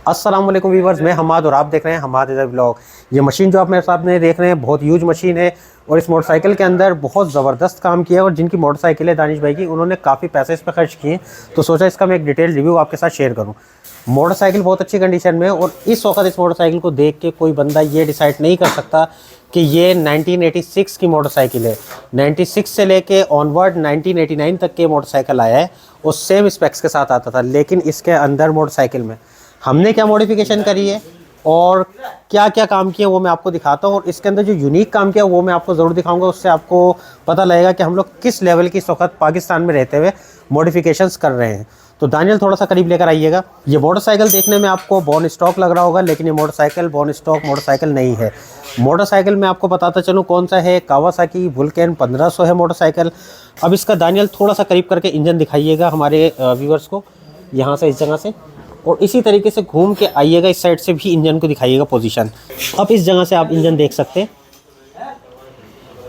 अस्सलाम वालेकुम व्यूवर्स, मैं हमाद और आप देख रहे हैं हमाद इधर ब्लॉग। ये मशीन जो आप मेरे सामने देख रहे हैं बहुत यूज मशीन है और इस मोटरसाइकिल के अंदर बहुत ज़बरदत काम किया है। और जिनकी मोटरसाइकिल है दानिश भाई की, उन्होंने काफ़ी पैसे इस पर खर्च किए, तो सोचा इसका मैं एक डिटेल रिव्यू आपके साथ शेयर करूँ। मोटरसाइकिल बहुत अच्छी कंडीशन में है और इस वक्त इस मोटरसाइकिल को देख के कोई बंदा ये डिसाइड नहीं कर सकता कि ये 1986 की मोटरसाइकिल है। 96 से लेके ऑनवर्ड 1989 तक के मोटरसाइकिल आया है और सेम स्पेक्स के साथ आता था। लेकिन इसके अंदर मोटरसाइकिल में हमने क्या मॉडिफिकेशन करी है और क्या क्या काम किया वो मैं आपको दिखाता हूँ। और इसके अंदर जो यूनिक काम किया वो मैं आपको ज़रूर दिखाऊंगा। उससे आपको पता लगेगा कि हम लोग किस लेवल की इस वक्त पाकिस्तान में रहते हुए मॉडिफिकेशंस कर रहे हैं। तो दानियल थोड़ा सा करीब लेकर आइएगा। ये मोटरसाइकिल देखने में आपको बॉर्न स्टॉक लग रहा होगा, लेकिन ये मोटरसाइकिल बॉर्न स्टॉक मोटरसाइकिल नहीं है। मोटरसाइकिल मैं आपको बताता चलूँ कौन सा है, कावासाकी वुल्केन 1500 है मोटरसाइकिल। अब इसका दानियल थोड़ा सा करीब करके इंजन दिखाइएगा हमारे व्यूवर्स को, यहाँ से इस जगह से, और इसी तरीके से घूम के आइएगा इस साइड से भी इंजन को दिखाइएगा पोजीशन। अब इस जगह से आप इंजन देख सकते हैं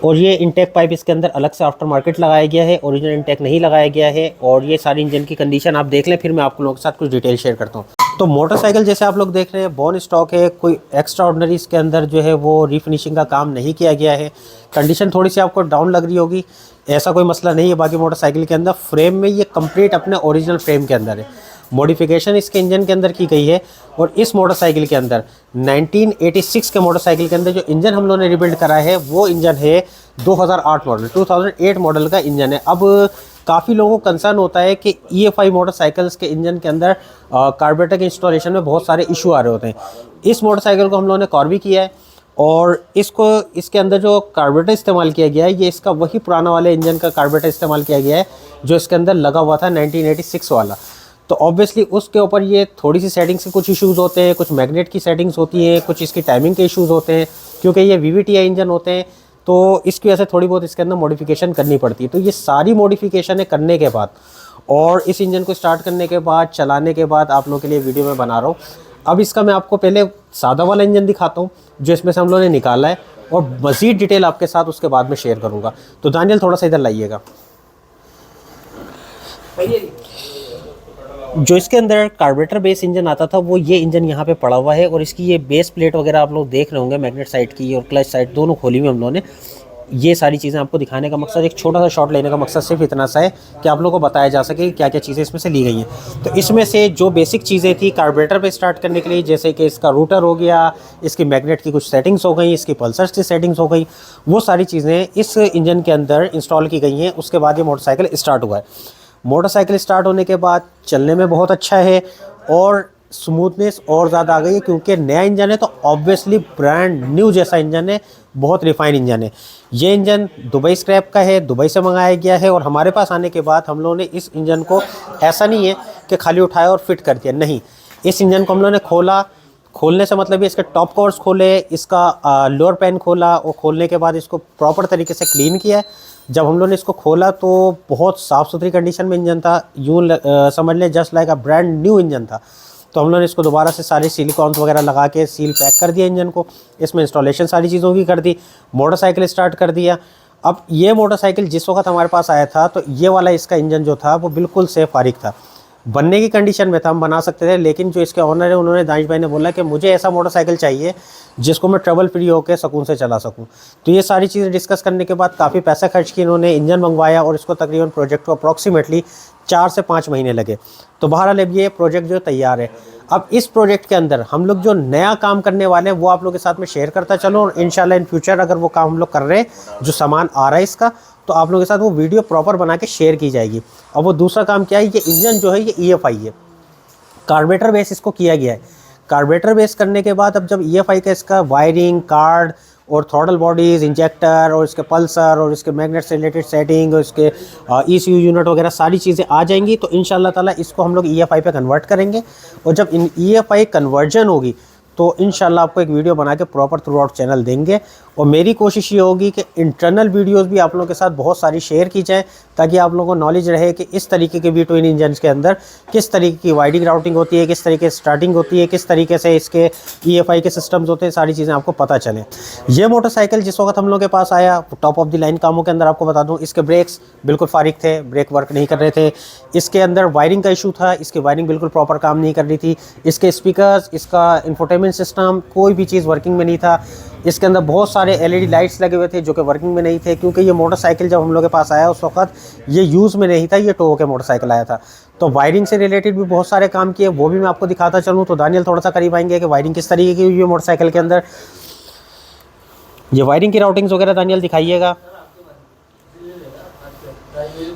और ये इंटेक पाइप इसके अंदर अलग से आफ्टर मार्केट लगाया गया है, ओरिजिनल इंटेक नहीं लगाया गया है। और ये सारी इंजन की कंडीशन आप देख लें, फिर मैं आप लोगों के साथ कुछ डिटेल शेयर करता हूँ। तो मोटरसाइकिल जैसे आप लोग देख रहे हैं बॉर्न स्टॉक है, कोई एक्स्ट्रा ऑर्डिनरी इसके अंदर जो है वो रीफिनिशिंग का काम नहीं किया गया है। कंडीशन थोड़ी सी आपको डाउन लग रही होगी, ऐसा कोई मसला नहीं है। बाकी मोटरसाइकिल के अंदर फ्रेम में ये कंप्लीट अपने ओरिजिनल फ्रेम के अंदर है। मॉडिफिकेशन इसके इंजन के अंदर की गई है। और इस मोटरसाइकिल के अंदर 1986 के मोटरसाइकिल के अंदर जो इंजन हम लोगों ने रिबिल्ड करा है वो इंजन है 2008 मॉडल, 2008 मॉडल का इंजन है। अब काफ़ी लोगों को कंसर्न होता है कि EFI मोटरसाइकिल्स के इंजन के अंदर कार्बोरेटर के इंस्टॉलेशन में बहुत सारे इशू आ रहे होते हैं। इस मोटरसाइकिल को हम लोगों ने कॉर्बी किया है और इसके अंदर जो कार्बोरेटर इस्तेमाल किया गया है ये इसका वही पुराना वाले इंजन का कार्बोरेटर इस्तेमाल किया गया है जो इसके अंदर लगा हुआ था 1986 वाला। तो ऑब्वियसली उसके ऊपर ये थोड़ी सी सेटिंग्स के कुछ इश्यूज़ होते हैं, कुछ मैग्नेट की सेटिंग्स होती हैं, कुछ इसकी टाइमिंग के इश्यूज़ होते हैं, क्योंकि ये VVTi इंजन होते हैं। तो इसकी वजह से थोड़ी बहुत इसके अंदर मॉडिफिकेशन करनी पड़ती है। तो ये सारी मॉडिफिकेशन है करने के बाद और इस इंजन को स्टार्ट करने के बाद चलाने के बाद आप लोगों के लिए वीडियो में बना रहा हूँ। अब इसका मैं आपको पहले सादा वाला इंजन दिखाता हूँ जो इसमें से हम लोगों ने निकाला है और मज़ीद डिटेल आपके साथ उसके बाद में शेयर करूँगा। तो दानियल थोड़ा सा इधर लाइएगा। जो इसके अंदर कार्बोरेटर बेस इंजन आता था वो ये इंजन यहाँ पे पड़ा हुआ है और इसकी ये बेस प्लेट वगैरह आप लोग देख रहे होंगे, मैग्नेट साइड की और क्लच साइड दोनों खोली हुई हम लोगों ने। ये सारी चीज़ें आपको दिखाने का मकसद, एक छोटा सा शॉट लेने का मकसद सिर्फ इतना सा है कि आप लोगों को बताया जा सके क्या क्या चीज़ें इसमें से ली गई हैं। तो इसमें से जो बेसिक चीज़ें थी कार्बोरेटर पे स्टार्ट करने के लिए, जैसे कि इसका रूटर हो गया, इसकी मैग्नेट की कुछ सेटिंग्स हो गई, इसकी पल्सर्स की सेटिंग्स हो गई, वो सारी चीज़ें इस इंजन के अंदर इंस्टॉल की गई हैं। उसके बाद ये मोटरसाइकिल स्टार्ट हुआ है। मोटरसाइकिल स्टार्ट होने के बाद चलने में बहुत अच्छा है और स्मूथनेस और ज़्यादा आ गई है, क्योंकि नया इंजन है तो ऑब्वियसली ब्रांड न्यू जैसा इंजन है, बहुत रिफाइन इंजन है। ये इंजन दुबई स्क्रैप का है, दुबई से मंगाया गया है और हमारे पास आने के बाद हम लोगों ने इस इंजन को ऐसा नहीं है कि खाली उठाया और फिट कर दिया, नहीं। इस इंजन को हम लोगों ने खोला, खोलने से मतलब ये इसके टॉप कवर्स खोले, इसका लोअर पैन खोला और खोलने के बाद इसको प्रॉपर तरीके से क्लीन किया है। जब हम लोगों ने इसको खोला तो बहुत साफ़ सुथरी कंडीशन में इंजन था, यूँ समझ लें just like a brand new engine था। तो हम लोगों ने इसको दोबारा से सारे सिलिकॉन्स वगैरह लगा के सील पैक कर दिया इंजन को, इसमें इंस्टॉलेशन सारी चीज़ों की कर दी, मोटरसाइकिल स्टार्ट कर दिया। अब ये मोटरसाइकिल जिस वक्त हमारे पास आया था तो ये वाला इसका इंजन जो था वो बिल्कुल से फारिग था, बनने की कंडीशन में था, हम बना सकते थे। लेकिन जो इसके ऑनर है उन्होंने, दानिश भाई ने बोला कि मुझे ऐसा मोटरसाइकिल चाहिए जिसको मैं ट्रबल फ्री होकर सुकून से चला सकूं। तो ये सारी चीज़ें डिस्कस करने के बाद काफ़ी पैसा खर्च किया इन्होंने, इंजन मंगवाया और इसको तकरीबन प्रोजेक्ट को अप्रॉक्सीमेटली 4 से 5 महीने लगे। तो बहरहाल अब ये प्रोजेक्ट जो तैयार है। अब इस प्रोजेक्ट के अंदर हम लोग जो नया काम करने वाले हैं वो आप लोग के साथ में शेयर करता चलो और इंशाल्लाह इन फ्यूचर अगर वो काम हम लोग कर रहे हैं, जो सामान आ रहा है इसका, तो आप लोगों के साथ वो वीडियो प्रॉपर बना के शेयर की जाएगी। अब वो दूसरा काम क्या है, ये इंजन जो है ये EFI है, कार्बोरेटर बेस इसको किया गया है। कार्बोरेटर बेस करने के बाद अब जब EFI का इसका वायरिंग कार्ड और थ्रॉटल बॉडीज़, इंजेक्टर और इसके पल्सर और इसके मैग्नेट से रिलेटेड सेटिंग और इसके ECU यूनिट वगैरह सारी चीज़ें आ जाएंगी, तो इंशाल्लाह ताला इसको हम लोग EFI पे कन्वर्ट करेंगे। और जब इन EFI कन्वर्जन होगी तो इंशाल्लाह आपको एक वीडियो बना के प्रॉपर थ्रू आउट चैनल देंगे और मेरी कोशिश ये होगी कि इंटरनल वीडियोस भी आप लोगों के साथ बहुत सारी शेयर की जाएँ, ताकि आप लोगों को नॉलेज रहे कि इस तरीके के V ट्विन इंजन के अंदर किस तरीके की वाइडिंग राउटिंग होती है, किस तरीके से स्टार्टिंग होती है, किस तरीके से इसके EFI के सिस्टम्स होते हैं, सारी चीज़ें आपको पता चलें। ये मोटरसाइकिल जिस वक्त हम लोग के पास आया, टॉप ऑफ द लाइन कामों के अंदर आपको बता दूँ, इसके ब्रेक्स बिल्कुल फारिग थे, ब्रेक वर्क नहीं कर रहे थे। इसके अंदर वायरिंग का इशू था, इसकी वायरिंग बिल्कुल प्रॉपर काम नहीं कर रही थी। इसके स्पीकर्स, इसका इंफोटेनमेंट सिस्टम, कोई भी चीज़ वर्किंग में नहीं था। इसके अंदर बहुत सारे LED लाइट्स लगे हुए थे जो कि वर्किंग में नहीं थे, क्योंकि ये मोटरसाइकिल जब हम लोग के पास आया उस वक्त ये यूज़ में नहीं था, ये टो के मोटरसाइकिल आया था। तो वायरिंग से रिलेटेड भी बहुत सारे काम किए, वो भी मैं आपको दिखाता चलूँ। तो दानियल थोड़ा सा करीब आएंगे कि वायरिंग किस तरीके की हुई है मोटरसाइकिल के अंदर। ये वायरिंग की राउटिंग्स वगैरह दानियल दिखाइएगा।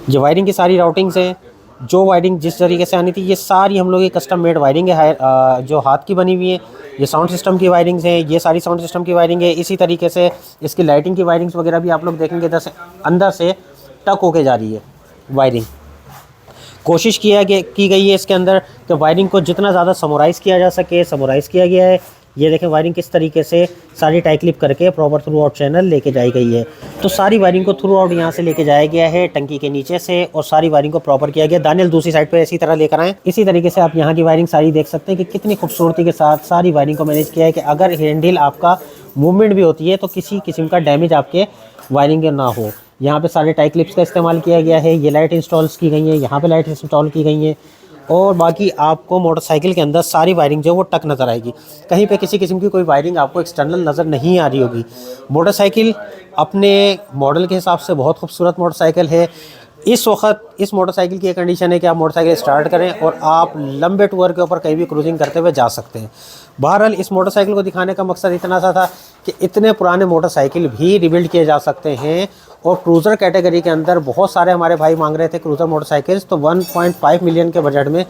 ये वायरिंग की सारी राउटिंग्स हैं, जो वायरिंग जिस तरीके से आनी थी ये सारी हम लोग की कस्टम मेड वायरिंग है, जो हाथ की बनी हुई है। ये साउंड सिस्टम की वायरिंग्स हैं, ये सारी साउंड सिस्टम की वायरिंग है। इसी तरीके से इसकी लाइटिंग की वायरिंग्स वगैरह भी आप लोग देखेंगे इधर से अंदर से टक होके जा रही है वायरिंग। कोशिश की गई है इसके अंदर कि वायरिंग को जितना ज़्यादा समोराइज़ किया जा सके, समोराइज़ किया गया है। ये देखें वायरिंग किस तरीके से सारी टाई क्लिप करके प्रॉपर थ्रू आउट चैनल लेके जाई गई है। तो सारी वायरिंग को थ्रू आउट यहाँ से लेके जाया गया है टंकी के नीचे से, और सारी वायरिंग को प्रॉपर किया गया। दानियल दूसरी साइड पे इसी तरह लेकर आएँ। इसी तरीके से आप यहाँ की वायरिंग सारी देख सकते हैं कि कितनी खूबसूरती के साथ सारी वायरिंग को मैनेज किया है कि अगर हैंडल आपका मूवमेंट भी होती है तो किसी किस्म का डैमेज आपके वायरिंग के ना हो। यहाँ पे सारे टाई क्लिप्स का इस्तेमाल किया गया है। ये लाइट इंस्टॉल्स की गई है, यहाँ पे लाइट इंस्टॉल की गई हैं, और बाकी आपको मोटरसाइकिल के अंदर सारी वायरिंग जो है वो टक नज़र आएगी। कहीं पे किसी किस्म की कोई वायरिंग आपको एक्सटर्नल नज़र नहीं आ रही होगी। मोटरसाइकिल अपने मॉडल के हिसाब से बहुत खूबसूरत मोटरसाइकिल है। इस वक्त इस मोटरसाइकिल की कंडीशन है कि आप मोटरसाइकिल स्टार्ट करें और आप लंबे टूर के ऊपर कहीं भी क्रूजिंग करते हुए जा सकते हैं। बहरहाल इस मोटरसाइकिल को दिखाने का मकसद इतना सा था कि इतने पुराने मोटरसाइकिल भी रिबिल्ड किए जा सकते हैं, और क्रूज़र कैटेगरी के अंदर बहुत सारे हमारे भाई मांग रहे थे क्रूज़र मोटरसाइकिल्स। तो 1.5 मिलियन के बजट में,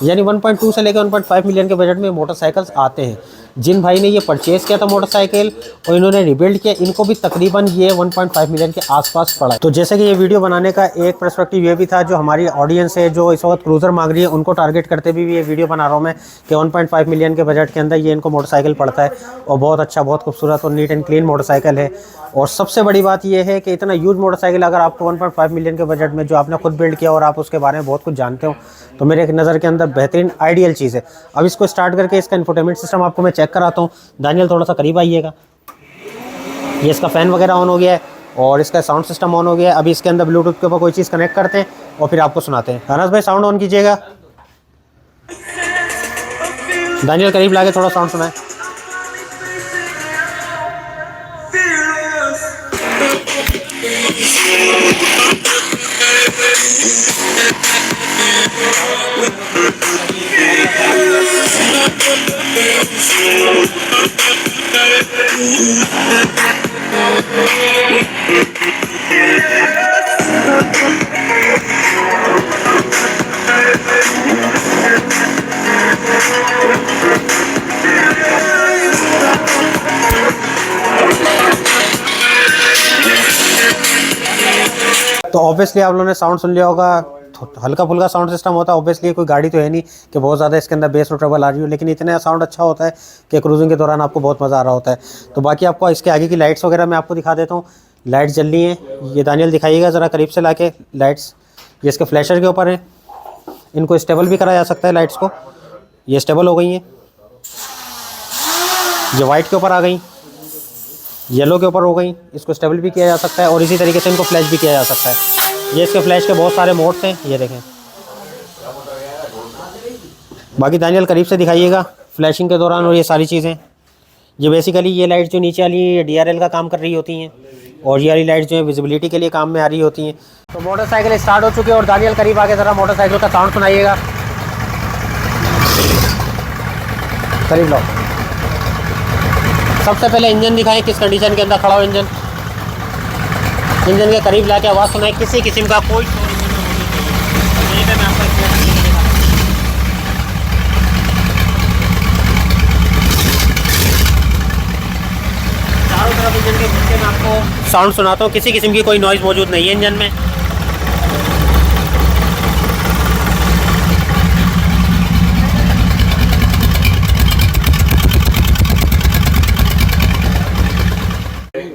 यानी 1.2 से लेकर 1.5 मिलियन के बजट में मोटरसाइकिल्स आते हैं। जिन भाई ने ये परचेज़ किया था मोटरसाइकिल और इन्होंने रिबिल्ड किया, इनको भी तकरीबन ये 1.5 मिलियन के आसपास पड़ा। तो जैसे कि ये वीडियो बनाने का एक पर्सपेक्टिव ये भी था, जो हमारी ऑडियंस है जो इस वक्त क्रूज़र मांग रही है, उनको टारगेट करते भी ये वीडियो बना रहा हूँ मैं कि 1.5 मिलियन के बजट के अंदर ये इनको मोटरसाइकिल पड़ता है, और बहुत अच्छा, बहुत खूबसूरत और नीट एंड क्लीन मोटरसाइकिल है। और सबसे बड़ी बात ये है कि इतना यूज मोटरसाइकिल अगर आपको 1.5 मिलियन के बजट में, जो आपने खुद बिल्ड किया और आप उसके बारे में बहुत कुछ जानते हो, तो मेरे एक नज़र के अंदर बेहतरीन आइडियल चीज़ है। अब इसको स्टार्ट करके इसका इंफोटेनमेंट सिस्टम आपको मैं चेक कराता हूँ। दानियल थोड़ा सा करीब आइएगा। ये इसका फ़ैन वगैरह ऑन हो गया है और इसका साउंड सिस्टम ऑन हो गया है। अभी इसके अंदर ब्लूटूथ के ऊपर कोई चीज़ कनेक्ट करते हैं और फिर आपको सुनाते हैं। अनस भाई साउंड ऑन कीजिएगा। दानियल करीब लाके थोड़ा साउंड सुनाए। तो ऑब्वियसली आप लोगों ने साउंड सुन लिया होगा, हल्का फुल्का साउंड सिस्टम होता है। ऑब्वियसली कोई गाड़ी तो है नहीं कि बहुत ज़्यादा इसके अंदर बेस और ट्रबल आ रही हो, लेकिन इतना साउंड अच्छा होता है कि क्रूजिंग के दौरान आपको बहुत मज़ा आ रहा होता है। तो बाकी आपको इसके आगे की लाइट्स वगैरह मैं आपको दिखा देता हूँ। लाइट्स जल रही हैं, ये दानियल दिखाइएगा ज़रा करीब से लाके लाइट्स। ये इसके फ्लैशर के ऊपर है, इनको स्टेबल भी करा जा सकता है लाइट्स को। ये स्टेबल हो गई हैं, ये वाइट के ऊपर आ गई, येलो के ऊपर हो गई, इसको स्टेबल भी किया जा सकता है, और इसी तरीके से इनको फ्लैश भी किया जा सकता है। ये इसके फ्लैश के बहुत सारे मोड्स हैं, ये देखें। बाकी दानियल करीब से दिखाइएगा फ्लैशिंग के दौरान और ये सारी चीज़ें। ये बेसिकली ये लाइट जो नीचे वाली ये DRL का काम कर रही होती हैं, और ये वाली लाइट जो है विजिबिलिटी के लिए काम में आ रही होती हैं। तो मोटरसाइकिल स्टार्ट हो चुकी है, और दानियल करीब आके ज़रा मोटरसाइकिल का साउंड सुनाइएगा। करीब लो। सबसे पहले इंजन दिखाएं, किस कंडीशन के अंदर खड़ा हो इंजन। इंजन के करीब लाके आवाज़ सुनाएं, किसी किस्म का कोई चारों तरफ इंजन के पीछे मैं आपको साउंड सुनाता हूँ। किसी किस्म की कोई नॉइज़ मौजूद नहीं है इंजन में।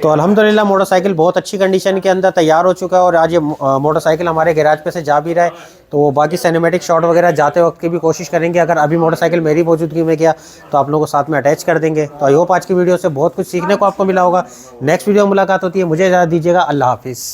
तो अल्हम्दुलिल्लाह मोटरसाइकिल बहुत अच्छी कंडीशन के अंदर तैयार हो चुका है और आज ये मोटरसाइकिल हमारे गैराज पे से जा भी रहा है। तो बाकी सिनेमैटिक शॉट वगैरह जाते वक्त की भी कोशिश करेंगे। अगर अभी मोटरसाइकिल मेरी मौजूदगी में गया तो आप लोगों को साथ में अटैच कर देंगे। तो आई होप आज की वीडियो से बहुत कुछ सीखने को आपको मिला होगा। नेक्स्ट वीडियो में मुलाकात होती है, मुझे इजाज़त दीजिएगा। अल्लाह हाफिज़।